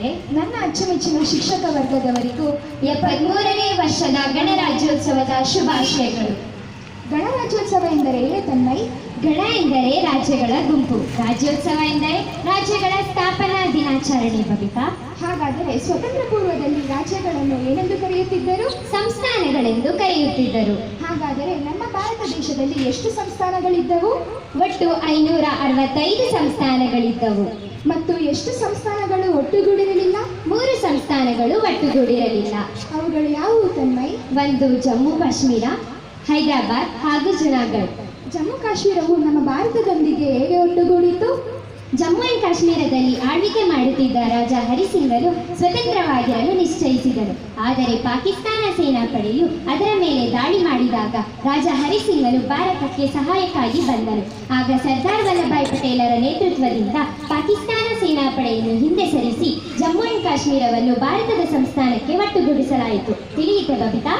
ಅವರಿಗೆ, ನನ್ನ ಅಚ್ಚುಮೆಚ್ಚಿನ ಶಿಕ್ಷಕ ವರ್ಗದವರಿಗೂ 73ನೇ ವರ್ಷದ ಗಣರಾಜ್ಯೋತ್ಸವದ ಶುಭಾಶಯಗಳು. ಗಣರಾಜ್ಯೋತ್ಸವ ಎಂದರೆ ತನ್ಮಯ್? ಗಣ ಎಂದರೆ ರಾಜ್ಯಗಳ ಗುಂಪು, ರಾಜ್ಯೋತ್ಸವ ಎಂದರೆ ರಾಜ್ಯಗಳ ಸ್ಥಾಪನಾ ದಿನಾಚರಣೆ. ಬಬಿತಾ, ಹಾಗಾದರೆ ಸ್ವತಂತ್ರ ಪೂರ್ವದಲ್ಲಿ ರಾಜ್ಯಗಳನ್ನು ಏನೆಂದು ಕರೆಯುತ್ತಿದ್ದರು? ಸಂಸ್ಥಾನಗಳೆಂದು ಕರೆಯುತ್ತಿದ್ದರು. ಹಾಗಾದರೆ ನಮ್ಮ ಭಾರತ ದೇಶದಲ್ಲಿ ಎಷ್ಟು ಸಂಸ್ಥಾನಗಳಿದ್ದವು? ಒಟ್ಟು 565 ಸಂಸ್ಥಾನಗಳಿದ್ದವು. ಮತ್ತು ಎಷ್ಟು ಸಂಸ್ಥಾನಗಳು ಒಟ್ಟುಗೂಡಿರಲಿಲ್ಲ? 3 ಸಂಸ್ಥಾನಗಳು ಒಟ್ಟುಗೂಡಿರಲಿಲ್ಲ. ಅವುಗಳು ಯಾವುವು ತನ್ಮಯ್? ಒಂದು ಜಮ್ಮು ಕಾಶ್ಮೀರ, ಹೈದರಾಬಾದ್ ಹಾಗೂ ಜುನಾಗಢ್. ಜಮ್ಮು ಕಾಶ್ಮೀರವು ನಮ್ಮ ಭಾರತದೊಂದಿಗೆ ಹೇಗೆ ಒಟ್ಟುಗೂಡಿತು? ಜಮ್ಮು ಅಂಡ್ ಕಾಶ್ಮೀರದಲ್ಲಿ ಆಳ್ವಿಕೆ ಮಾಡುತ್ತಿದ್ದ ರಾಜ ಹರಿಸಿಂಗನು ಸ್ವತಂತ್ರವಾಗಿರಲು ನಿಶ್ಚಯಿಸಿದನು. ಆದರೆ ಪಾಕಿಸ್ತಾನ ಸೇನಾಪಡೆಯು ಅದರ ಮೇಲೆ ದಾಳಿ ಮಾಡಿದಾಗ ರಾಜ ಹರಿಸಿಂಗನು ಭಾರತಕ್ಕೆ ಸಹಾಯಕ್ಕಾಗಿ ಬಂದನು. ಆಗ ಸರ್ದಾರ್ ವಲ್ಲಭಾಯ್ ಪಟೇಲರ ನೇತೃತ್ವದಿಂದ ಪಾಕಿಸ್ತಾನ ಸೇನಾಪಡೆಯನ್ನು ಹಿಂದೆ ಸರಿಸಿ ಜಮ್ಮು ಅಂಡ್ ಕಾಶ್ಮೀರವನ್ನು ಭಾರತದ ಸಂಸ್ಥಾನಕ್ಕೆ ಒಟ್ಟುಗೂಡಿಸಲಾಯಿತು. ತಿಳಿಯಿತೆ ಬಬಿತಾ?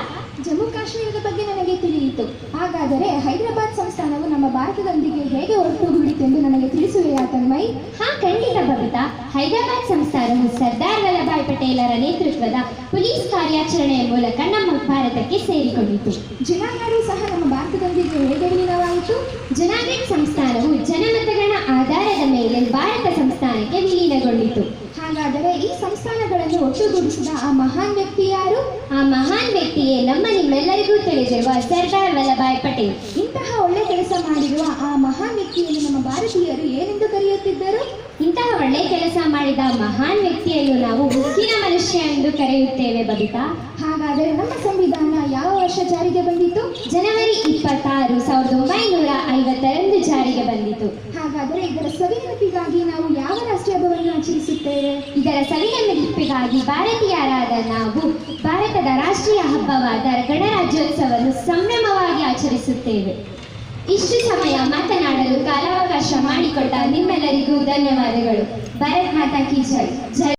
ಜಮ್ಮು ಕಾಶ್ಮೀರದ ಬಗ್ಗೆ ನನಗೆ ತಿಳಿಯಿತು. ಹಾಗಾದರೆ ಹೈದರಾಬಾದ್ ಸಂಸ್ಥಾನವು ನಮ್ಮ ಭಾರತದೊಂದಿಗೆ ಹೇಗೆ ಒಟ್ಟುಗೂಡಿತೆಂದು ನನಗೆ ತಿಳಿಸುವೆಯಾ ತನ್ಮಯ್? ಹಾ, ಖಂಡಿತ ಬಬಿತಾ. ಹೈದರಾಬಾದ್ ಸಂಸ್ಥಾನವು ಸರ್ದಾರ್ ವಲ್ಲಭಾಯ್ ಪಟೇಲರ ನೇತೃತ್ವದ ಪೊಲೀಸ್ ಕಾರ್ಯಾಚರಣೆಯ ಮೂಲಕ ನಮ್ಮ ಭಾರತಕ್ಕೆ ಸೇರಿಕೊಂಡಿತು. ಜುನಾಗಢ್ ಸಹ ನಮ್ಮ ಭಾರತದೊಂದಿಗೆ ಹೇಗೆ ವಿಲೀನವಾಯಿತು? ಜುನಾಗಢ್ ಸಂಸ್ಥಾನವು ಜನಮತಗಳ ಆಧಾರದ ಮೇಲೆ ಭಾರತ ಸಂಸ್ಥಾನಕ್ಕೆ ವಿಲೀನಗೊಂಡಿತು. ಹಾಗಾದರೆ ಈ ಸಂಸ್ಥಾನಗಳನ್ನು ಒಟ್ಟುಗೂಡಿಸಿದ ಆ ಮಹಾನ್ ವ್ಯಕ್ತಿ ಯಾರು? ಆ ಮಹಾನ್ ವ್ಯಕ್ತಿಯೇ ನಿಮ್ಮೆಲ್ಲರಿಗೂ ತಿಳಿದಿರುವ ಸರ್ದಾರ್ ವಲ್ಲಭಾಯ್ ಪಟೇಲ್. ಇಂತಹ ಒಳ್ಳೆ ಕೆಲಸ ಮಾಡಿರುವ ಆ ಮಹಾನ್ ವ್ಯಕ್ತಿಯನ್ನು ನಮ್ಮ ಭಾರತೀಯರು ಏನೆಂದು ಕರೆಯುತ್ತಿದ್ದರು? ಇಂತಹ ಒಳ್ಳೆ ಕೆಲಸ ಮಾಡಿದ ಮಹಾನ್ ವ್ಯಕ್ತಿಯನ್ನು ನಾವು ಉಕ್ಕಿನ ಮನುಷ್ಯ ಎಂದು ಕರೆಯುತ್ತೇವೆ ಬಬಿತಾ. ಹಾಗಾದರೆ ನಮ್ಮ ಸಂವಿಧಾನ ಯಾವ ವರ್ಷ ಜಾರಿಗೆ ಬಂದಿತು? ಜನವರಿ 26, 1950 ಜಾರಿಗೆ ಬಂದಿತು. ಹಾಗಾದರೆ ಇದರ ಸವಿನೆನಪಿಗಾಗಿ ನಾವು ಯಾವ ರಾಷ್ಟ್ರೀಯ ಹಬ್ಬವನ್ನು ಆಚರಿಸುತ್ತೇವೆ? ಇದರ ಸವಿನೆನಪಿಗಾಗಿ ಭಾರತೀಯರಾದ ನಾವು ಭಾರತದ ರಾಷ್ಟ್ರೀಯ ಹಬ್ಬವಾದ ಗಣರಾಜ್ಯೋತ್ಸವವನ್ನು ಸಂಭ್ರಮವಾಗಿ ಆಚರಿಸುತ್ತೇವೆ. ಇಷ್ಟು ಸಮಯ ಮಾತನಾಡಲು ಕಾಲಾವಕಾಶ ಮಾಡಿಕೊಟ್ಟ ನಿಮ್ಮೆಲ್ಲರಿಗೂ ಧನ್ಯವಾದಗಳು. ಭಾರತ್ ಮಾತಾ ಕಿ ಜೈ. ಜೈ